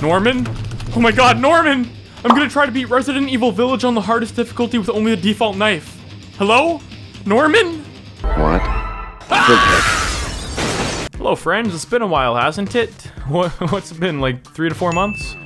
Norman? Oh my god, Norman! I'm gonna try to beat Resident Evil Village on the hardest difficulty with only the default knife. Hello? Norman? What? Hello friends, it's been a while, hasn't it? What's it been, like 3 to 4 months?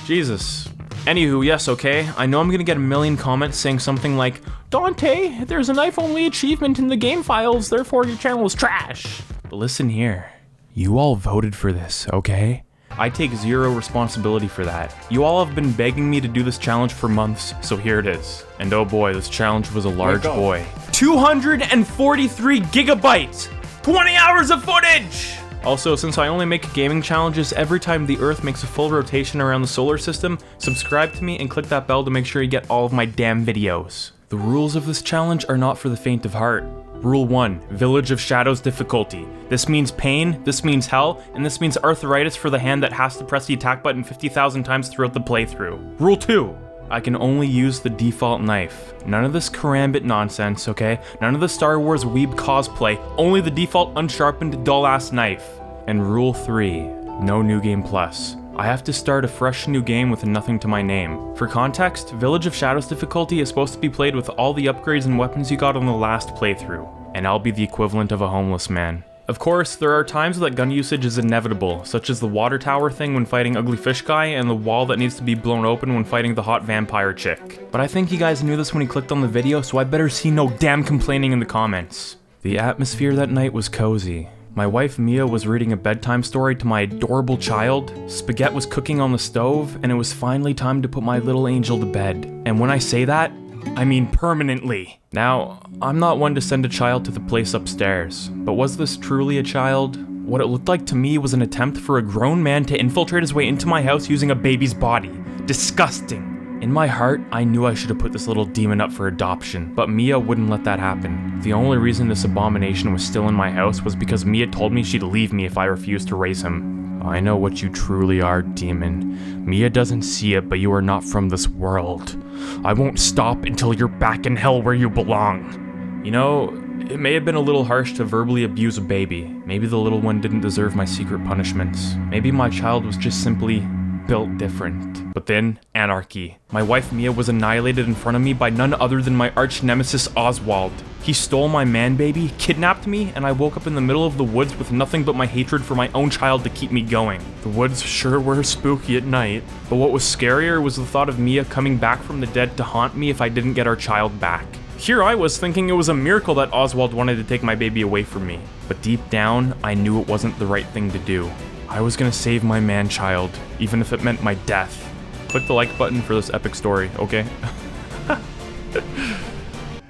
Jesus. Anywho, yes, okay, I know I'm gonna get a million comments saying something like, Dante, there's a knife-only achievement in the game files, therefore your channel is trash. But listen here, you all voted for this, okay? I take zero responsibility for that. You all have been begging me to do this challenge for months, so here it is. And oh boy, this challenge was a large boy. 243 gigabytes! 20 hours of footage! Also, since I only make gaming challenges every time the Earth makes a full rotation around the solar system, subscribe to me and click that bell to make sure you get all of my damn videos. The rules of this challenge are not for the faint of heart. Rule 1, Village of Shadows difficulty. This means pain, this means hell, and this means arthritis for the hand that has to press the attack button 50,000 times throughout the playthrough. Rule 2, I can only use the default knife. None of this karambit nonsense, okay? None of the Star Wars weeb cosplay, only the default unsharpened dull-ass knife. And Rule 3, no New Game Plus. I have to start a fresh new game with nothing to my name. For context, Village of Shadows difficulty is supposed to be played with all the upgrades and weapons you got on the last playthrough, and I'll be the equivalent of a homeless man. Of course, there are times that gun usage is inevitable, such as the water tower thing when fighting Ugly Fish Guy and the wall that needs to be blown open when fighting the hot vampire chick. But I think you guys knew this when you clicked on the video, so I better see no damn complaining in the comments. The atmosphere that night was cozy. My wife Mia was reading a bedtime story to my adorable child, spaghetti was cooking on the stove, and it was finally time to put my little angel to bed. And when I say that, I mean permanently. Now, I'm not one to send a child to the place upstairs, but was this truly a child? What it looked like to me was an attempt for a grown man to infiltrate his way into my house using a baby's body. Disgusting. In my heart, I knew I should have put this little demon up for adoption, but Mia wouldn't let that happen. The only reason this abomination was still in my house was because Mia told me she'd leave me if I refused to raise him. I know what you truly are, demon. Mia doesn't see it, but you are not from this world. I won't stop until you're back in hell where you belong. You know, it may have been a little harsh to verbally abuse a baby. Maybe the little one didn't deserve my secret punishments. Maybe my child was just simply built different. But then, anarchy. My wife Mia was annihilated in front of me by none other than my arch nemesis Oswald. He stole my man baby, kidnapped me, and I woke up in the middle of the woods with nothing but my hatred for my own child to keep me going. The woods sure were spooky at night, but what was scarier was the thought of Mia coming back from the dead to haunt me if I didn't get our child back. Here I was thinking it was a miracle that Oswald wanted to take my baby away from me, but deep down, I knew it wasn't the right thing to do. I was gonna save my man-child, even if it meant my death. Click the like button for this epic story, okay?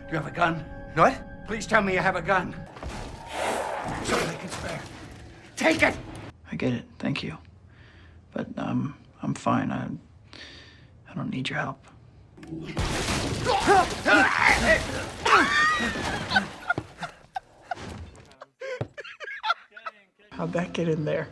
You have a gun? What? Please tell me you have a gun. Something I can spare. Take it! I get it, thank you. But, I'm fine. I don't need your help. How'd that get in there?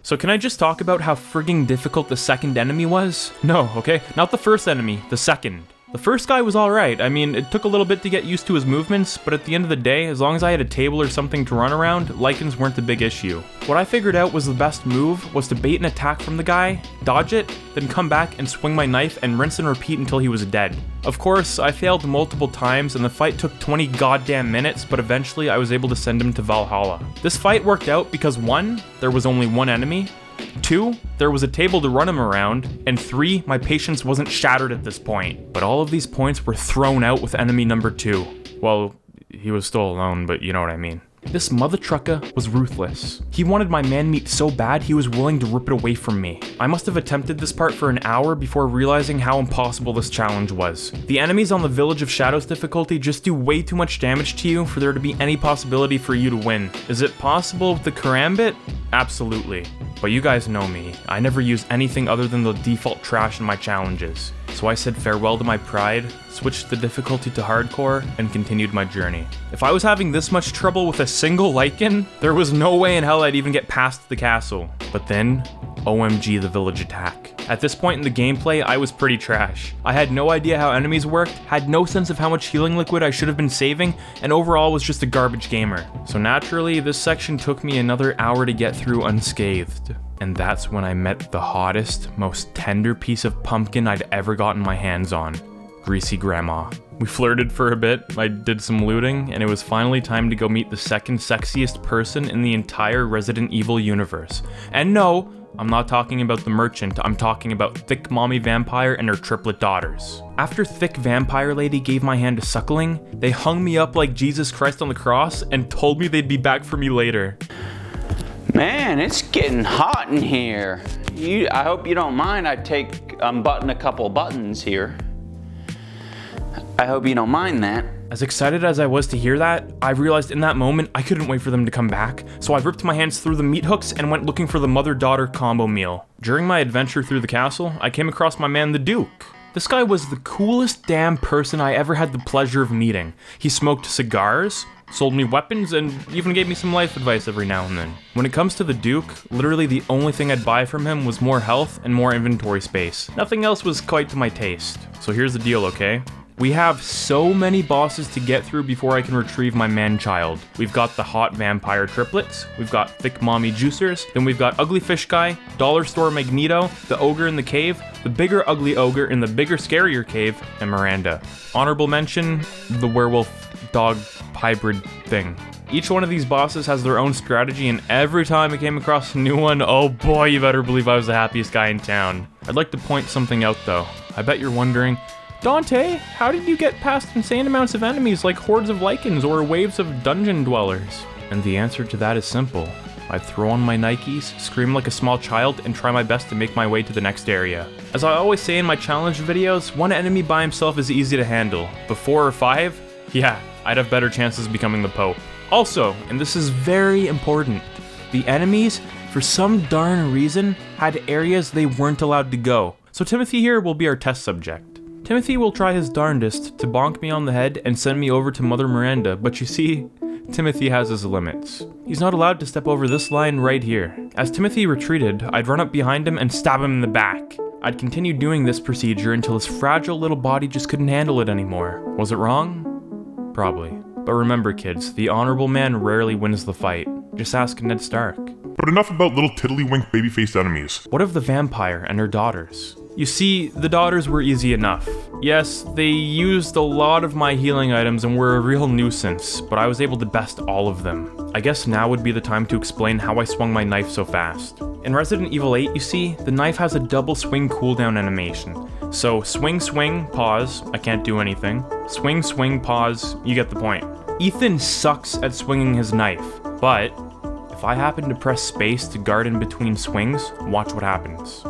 So can I just talk about how frigging difficult the second enemy was? No, okay? Not the first enemy, the second. The first guy was alright. I mean, it took a little bit to get used to his movements, but at the end of the day, as long as I had a table or something to run around, lichens weren't the big issue. What I figured out was the best move was to bait an attack from the guy, dodge it, then come back and swing my knife and rinse and repeat until he was dead. Of course, I failed multiple times and the fight took 20 goddamn minutes, but eventually I was able to send him to Valhalla. This fight worked out because 1, there was only one enemy, 2, there was a table to run him around, and 3, my patience wasn't shattered at this point. But all of these points were thrown out with enemy number 2. Well, he was still alone, but you know what I mean. This mother trucker was ruthless. He wanted my man meat so bad he was willing to rip it away from me. I must have attempted this part for an hour before realizing how impossible this challenge was. The enemies on the Village of Shadows difficulty just do way too much damage to you for there to be any possibility for you to win. Is it possible with the karambit? Absolutely. But you guys know me. I never use anything other than the default trash in my challenges. So I said farewell to my pride, switched the difficulty to hardcore, and continued my journey. If I was having this much trouble with a single lichen, there was no way in hell I'd even get past the castle. But then, OMG the village attack. At this point in the gameplay, I was pretty trash. I had no idea how enemies worked, had no sense of how much healing liquid I should have been saving, and overall was just a garbage gamer. So naturally, this section took me another hour to get through unscathed. And that's when I met the hottest, most tender piece of pumpkin I'd ever gotten my hands on. Greasy Gramma. We flirted for a bit, I did some looting, and it was finally time to go meet the second sexiest person in the entire Resident Evil universe. And no, I'm not talking about the merchant, I'm talking about Thick Mommy Vampire and her triplet daughters. After Thick Vampire Lady gave my hand to Suckling, they hung me up like Jesus Christ on the cross and told me they'd be back for me later. Man, it's getting hot in here. I hope you don't mind I unbutton a couple buttons here. I hope you don't mind that. As excited as I was to hear that, I realized in that moment I couldn't wait for them to come back, so I ripped my hands through the meat hooks and went looking for the mother-daughter combo meal. During my adventure through the castle, I came across my man the Duke. This guy was the coolest damn person I ever had the pleasure of meeting. He smoked cigars, sold me weapons, and even gave me some life advice every now and then. When it comes to the Duke, literally the only thing I'd buy from him was more health and more inventory space. Nothing else was quite to my taste. So here's the deal, okay? We have so many bosses to get through before I can retrieve my man-child. We've got the hot vampire triplets, we've got thick mommy juicers, then we've got ugly fish guy, dollar store Magneto, the ogre in the cave, the bigger ugly ogre in the bigger scarier cave, and Miranda. Honorable mention, the werewolf dog hybrid thing. Each one of these bosses has their own strategy, and every time I came across a new one, oh boy, you better believe I was the happiest guy in town. I'd like to point something out though. I bet you're wondering, Dante, how did you get past insane amounts of enemies like hordes of lichens or waves of dungeon dwellers? And the answer to that is simple. I throw on my Nikes, scream like a small child, and try my best to make my way to the next area. As I always say in my challenge videos, one enemy by himself is easy to handle, but 4 or 5? Yeah, I'd have better chances of becoming the Pope. Also, and this is very important, the enemies, for some darn reason, had areas they weren't allowed to go. So Timothy here will be our test subject. Timothy will try his darndest to bonk me on the head and send me over to Mother Miranda, but you see, Timothy has his limits. He's not allowed to step over this line right here. As Timothy retreated, I'd run up behind him and stab him in the back. I'd continue doing this procedure until his fragile little body just couldn't handle it anymore. Was it wrong? Probably. But remember kids, the honorable man rarely wins the fight. Just ask Ned Stark. But enough about little tiddlywink baby-faced enemies. What of the vampire and her daughters? You see, the daughters were easy enough. Yes, they used a lot of my healing items and were a real nuisance, but I was able to best all of them. I guess now would be the time to explain how I swung my knife so fast. In Resident Evil 8, you see, the knife has a double swing cooldown animation. So swing, swing, pause, I can't do anything. Swing, swing, pause, you get the point. Ethan sucks at swinging his knife, but if I happen to press space to guard in between swings, watch what happens.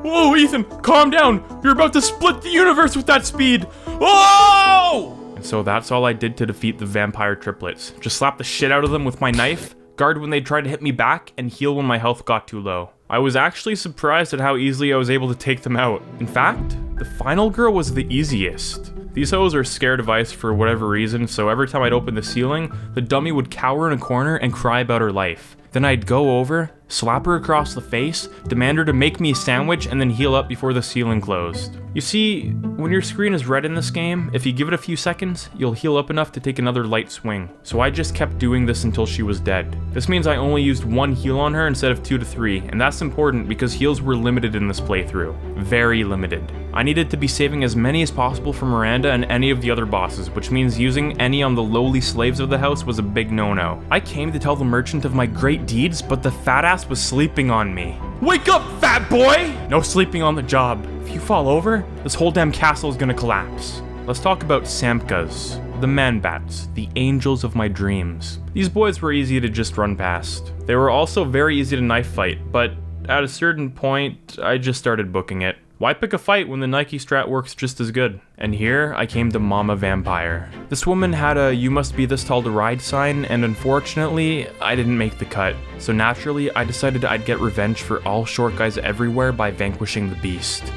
Whoa, Ethan, calm down! You're about to split the universe with that speed! Whoa! And so that's all I did to defeat the vampire triplets. Just slap the shit out of them with my knife, guard when they tried to hit me back, and heal when my health got too low. I was actually surprised at how easily I was able to take them out. In fact, the final girl was the easiest. These hoes are scared of ice for whatever reason, so every time I'd open the ceiling, the dummy would cower in a corner and cry about her life. Then I'd go over, slap her across the face, demand her to make me a sandwich, and then heal up before the ceiling closed. You see, when your screen is red in this game, if you give it a few seconds, you'll heal up enough to take another light swing. So I just kept doing this until she was dead. This means I only used 1 heal on her instead of 2 to 3, and that's important because heals were limited in this playthrough. Very limited. I needed to be saving as many as possible for Miranda and any of the other bosses, which means using any on the lowly slaves of the house was a big no-no. I came to tell the merchant of my great deeds, but the fat ass was sleeping on me. Wake up, fat boy! No sleeping on the job. If you fall over, this whole damn castle is gonna collapse. Let's talk about Samkas, the man-bats, the angels of my dreams. These boys were easy to just run past. They were also very easy to knife fight, but at a certain point, I just started booking it. Why pick a fight when the Nike strat works just as good? And here, I came to Mama Vampire. This woman had a "you must be this tall to ride" sign, and unfortunately, I didn't make the cut. So naturally, I decided I'd get revenge for all short guys everywhere by vanquishing the beast.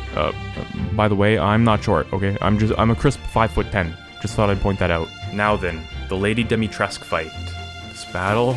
By the way, I'm not short, okay? I'm a crisp 5'10". Just thought I'd point that out. Now then, the Lady Dimitrescu fight. This battle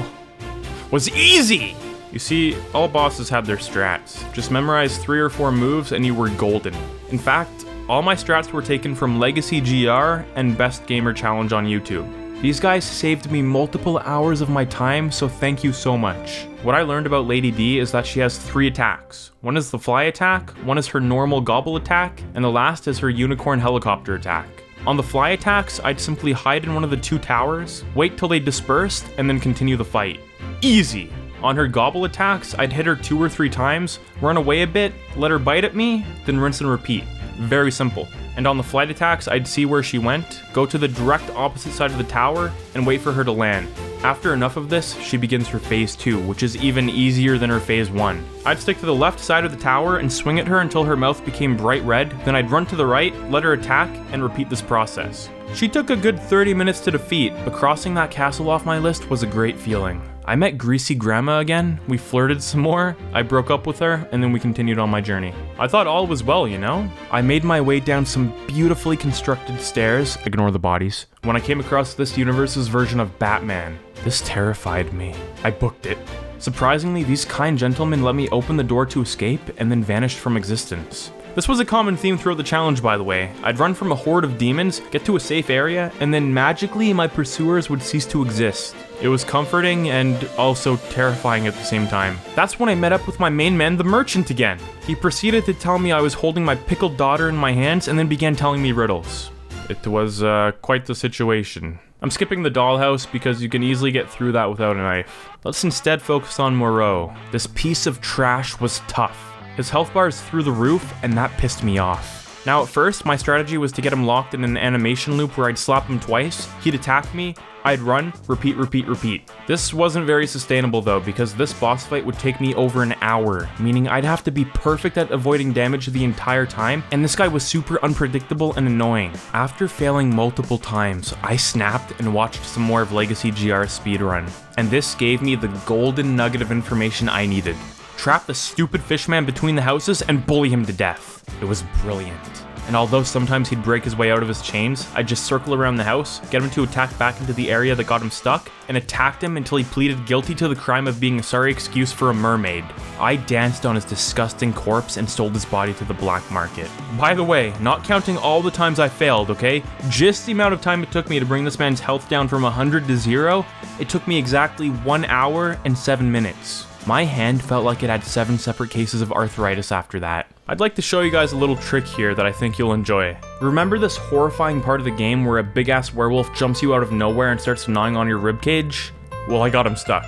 was easy! You see, all bosses had their strats. Just memorize 3 or 4 moves and you were golden. In fact, all my strats were taken from Legacy GR and Best Gamer Challenge on YouTube. These guys saved me multiple hours of my time, so thank you so much. What I learned about Lady D is that she has 3 attacks. One is the fly attack, one is her normal gobble attack, and the last is her unicorn helicopter attack. On the fly attacks, I'd simply hide in one of the 2 towers, wait till they dispersed, and then continue the fight. Easy! On her gobble attacks, I'd hit her 2 or 3 times, run away a bit, let her bite at me, then rinse and repeat. Very simple. And on the flight attacks, I'd see where she went, go to the direct opposite side of the tower, and wait for her to land. After enough of this, she begins her phase 2, which is even easier than her phase 1. I'd stick to the left side of the tower and swing at her until her mouth became bright red, then I'd run to the right, let her attack, and repeat this process. She took a good 30 minutes to defeat, but crossing that castle off my list was a great feeling. I met Greasy Gramma again, we flirted some more, I broke up with her, and then we continued on my journey. I thought all was well, you know? I made my way down some beautifully constructed stairs, ignore the bodies, when I came across this universe's version of Batman. This terrified me. I booked it. Surprisingly, these kind gentlemen let me open the door to escape and then vanished from existence. This was a common theme throughout the challenge, by the way. I'd run from a horde of demons, get to a safe area, and then magically my pursuers would cease to exist. It was comforting and also terrifying at the same time. That's when I met up with my main man, the merchant, again. He proceeded to tell me I was holding my pickled daughter in my hands and then began telling me riddles. It was quite the situation. I'm skipping the dollhouse because you can easily get through that without a knife. Let's instead focus on Moreau. This piece of trash was tough. His health bar is through the roof, and that pissed me off. Now at first, my strategy was to get him locked in an animation loop where I'd slap him twice, he'd attack me, I'd run, repeat, repeat, repeat. This wasn't very sustainable though, because this boss fight would take me over an hour, meaning I'd have to be perfect at avoiding damage the entire time, and this guy was super unpredictable and annoying. After failing multiple times, I snapped and watched some more of Legacy GR's speedrun, and this gave me the golden nugget of information I needed. Trap the stupid fishman between the houses and bully him to death. It was brilliant. And although sometimes he'd break his way out of his chains, I'd just circle around the house, get him to attack back into the area that got him stuck, and attacked him until he pleaded guilty to the crime of being a sorry excuse for a mermaid. I danced on his disgusting corpse and sold his body to the black market. By the way, not counting all the times I failed, okay? Just the amount of time it took me to bring this man's health down from 100 to 0, it took me exactly 1 hour and 7 minutes. My hand felt like it had 7 separate cases of arthritis after that. I'd like to show you guys a little trick here that I think you'll enjoy. Remember this horrifying part of the game where a big-ass werewolf jumps you out of nowhere and starts gnawing on your ribcage? Well, I got him stuck.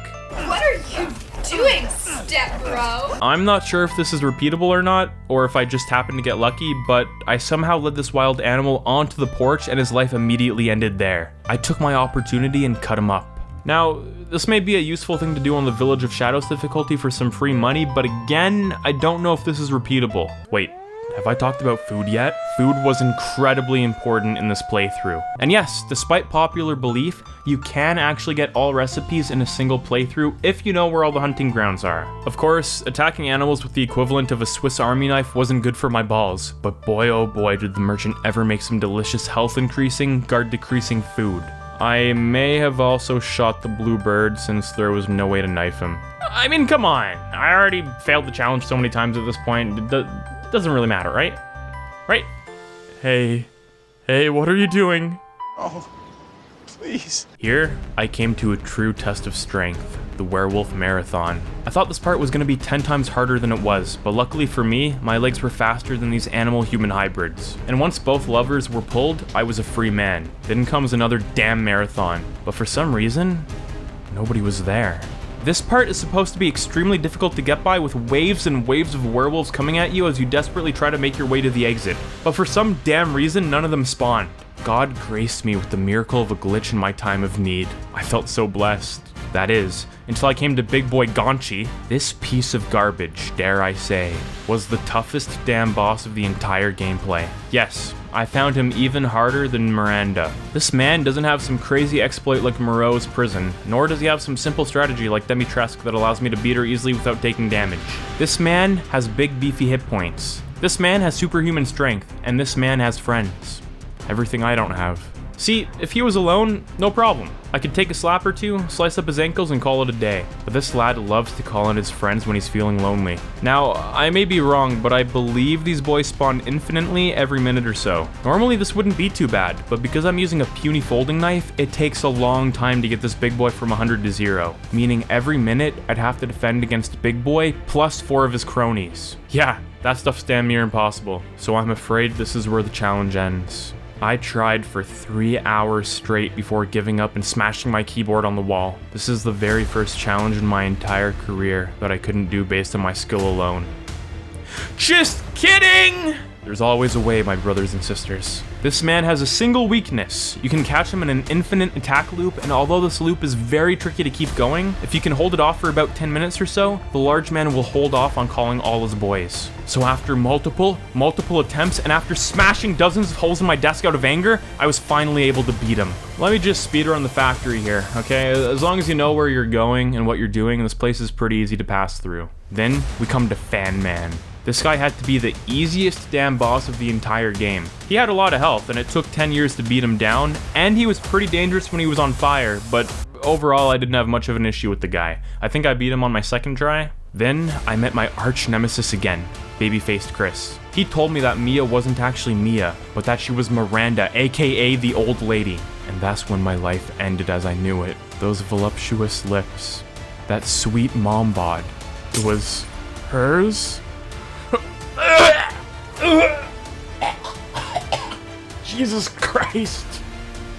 What are you doing, step bro? I'm not sure if this is repeatable or not, or if I just happened to get lucky, but I somehow led this wild animal onto the porch and his life immediately ended there. I took my opportunity and cut him up. Now, this may be a useful thing to do on the Village of Shadows difficulty for some free money, but again, I don't know if this is repeatable. Wait, have I talked about food yet? Food was incredibly important in this playthrough. And yes, despite popular belief, you can actually get all recipes in a single playthrough if you know where all the hunting grounds are. Of course, attacking animals with the equivalent of a Swiss Army knife wasn't good for my balls, but boy oh boy did the merchant ever make some delicious health increasing, guard decreasing food. I may have also shot the blue bird since there was no way to knife him. I mean, come on. I already failed the challenge so many times at this point. It doesn't really matter, right? Right? Hey, what are you doing? Oh, please. Here, I came to a true test of strength, the werewolf marathon. I thought this part was going to be 10 times harder than it was, but luckily for me, my legs were faster than these animal-human hybrids. And once both levers were pulled, I was a free man. Then comes another damn marathon. But for some reason, nobody was there. This part is supposed to be extremely difficult to get by with waves and waves of werewolves coming at you as you desperately try to make your way to the exit. But for some damn reason, none of them spawned. God graced me with the miracle of a glitch in my time of need. I felt so blessed. That is, until I came to Big Boy Gonchi. This piece of garbage, dare I say, was the toughest damn boss of the entire gameplay. Yes, I found him even harder than Miranda. This man doesn't have some crazy exploit like Moreau's prison, nor does he have some simple strategy like Dimitescu that allows me to beat her easily without taking damage. This man has big beefy hit points. This man has superhuman strength, and this man has friends. Everything I don't have. See, if he was alone, no problem. I could take a slap or two, slice up his ankles, and call it a day. But this lad loves to call in his friends when he's feeling lonely. Now, I may be wrong, but I believe these boys spawn infinitely every minute or so. Normally this wouldn't be too bad, but because I'm using a puny folding knife, it takes a long time to get this big boy from 100 to 0. Meaning every minute, I'd have to defend against Big Boy plus 4 of his cronies. Yeah, that stuff's damn near impossible. So I'm afraid this is where the challenge ends. I tried for 3 hours straight before giving up and smashing my keyboard on the wall. This is the very first challenge in my entire career that I couldn't do based on my skill alone. Just kidding! There's always a way, my brothers and sisters. This man has a single weakness. You can catch him in an infinite attack loop, and although this loop is very tricky to keep going, if you can hold it off for about 10 minutes or so, the large man will hold off on calling all his boys. So after multiple attempts, and after smashing dozens of holes in my desk out of anger, I was finally able to beat him. Let me just speed around the factory here, okay? As long as you know where you're going and what you're doing, this place is pretty easy to pass through. Then we come to Fan Man. This guy had to be the easiest damn boss of the entire game. He had a lot of health, and it took 10 years to beat him down, and he was pretty dangerous when he was on fire, but overall I didn't have much of an issue with the guy. I think I beat him on my second try. Then I met my arch nemesis again, baby-faced Chris. He told me that Mia wasn't actually Mia, but that she was Miranda, aka the old lady. And that's when my life ended as I knew it. Those voluptuous lips, that sweet mom bod, it was hers? Jesus Christ.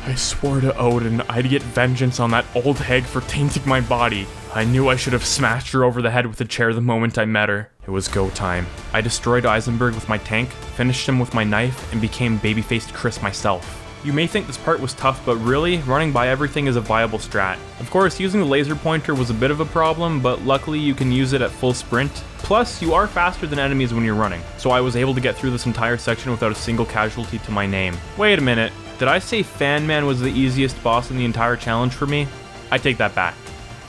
I swore to Odin I'd get vengeance on that old hag for tainting my body. I knew I should have smashed her over the head with a chair the moment I met her. It was go time. I destroyed Eisenberg with my tank, finished him with my knife, and became baby-faced Chris myself. You may think this part was tough, but really, running by everything is a viable strat. Of course, using the laser pointer was a bit of a problem, but luckily you can use it at full sprint. Plus, you are faster than enemies when you're running, so I was able to get through this entire section without a single casualty to my name. Wait a minute, did I say Fan Man was the easiest boss in the entire challenge for me? I take that back.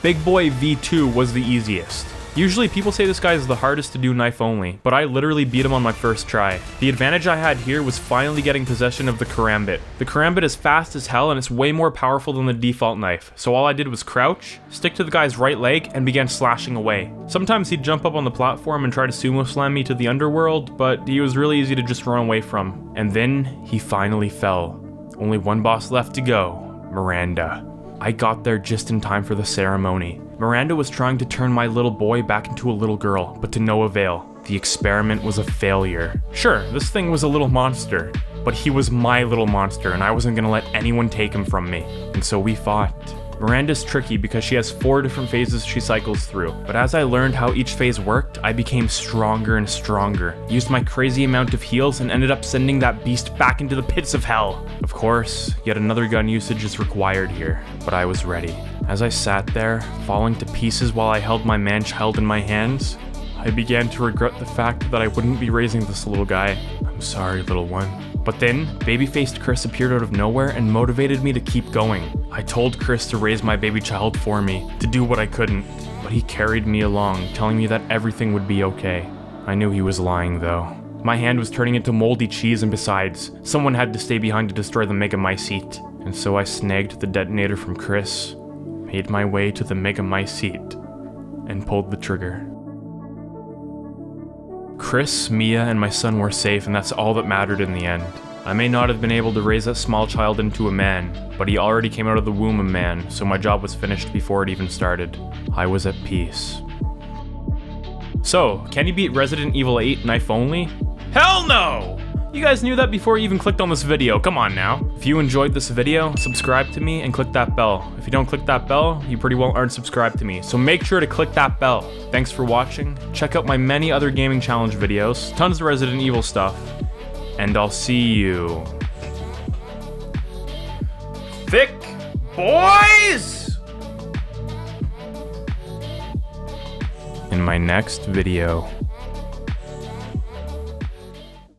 Big Boy V2 was the easiest. Usually people say this guy is the hardest to do knife only, but I literally beat him on my first try. The advantage I had here was finally getting possession of the karambit. The karambit is fast as hell and it's way more powerful than the default knife, so all I did was crouch, stick to the guy's right leg, and began slashing away. Sometimes he'd jump up on the platform and try to sumo slam me to the underworld, but he was really easy to just run away from. And then he finally fell. Only one boss left to go, Miranda. I got there just in time for the ceremony. Miranda was trying to turn my little boy back into a little girl, but to no avail. The experiment was a failure. Sure, this thing was a little monster, but he was my little monster and I wasn't gonna let anyone take him from me. And so we fought. Miranda's tricky because she has 4 different phases she cycles through, but as I learned how each phase worked, I became stronger and stronger, used my crazy amount of heals, and ended up sending that beast back into the pits of hell. Of course, yet another gun usage is required here, but I was ready. As I sat there, falling to pieces while I held my man-child in my hands, I began to regret the fact that I wouldn't be raising this little guy. I'm sorry, little one. But then, baby-faced Chris appeared out of nowhere and motivated me to keep going. I told Chris to raise my baby child for me, to do what I couldn't, but he carried me along, telling me that everything would be okay. I knew he was lying, though. My hand was turning into moldy cheese, and besides, someone had to stay behind to destroy the Mega Mycete. And so I snagged the detonator from Chris, made my way to the Mega Mycete, and pulled the trigger. Chris, Mia, and my son were safe, and that's all that mattered in the end. I may not have been able to raise that small child into a man, but he already came out of the womb a man, so my job was finished before it even started. I was at peace. So, can you beat Resident Evil 8 knife only? Hell no! You guys knew that before you even clicked on this video, come on now. If you enjoyed this video, subscribe to me and click that bell. If you don't click that bell, you pretty well aren't subscribed to me, so make sure to click that bell. Thanks for watching, check out my many other gaming challenge videos, tons of Resident Evil stuff, and I'll see you. Thick boys! In my next video.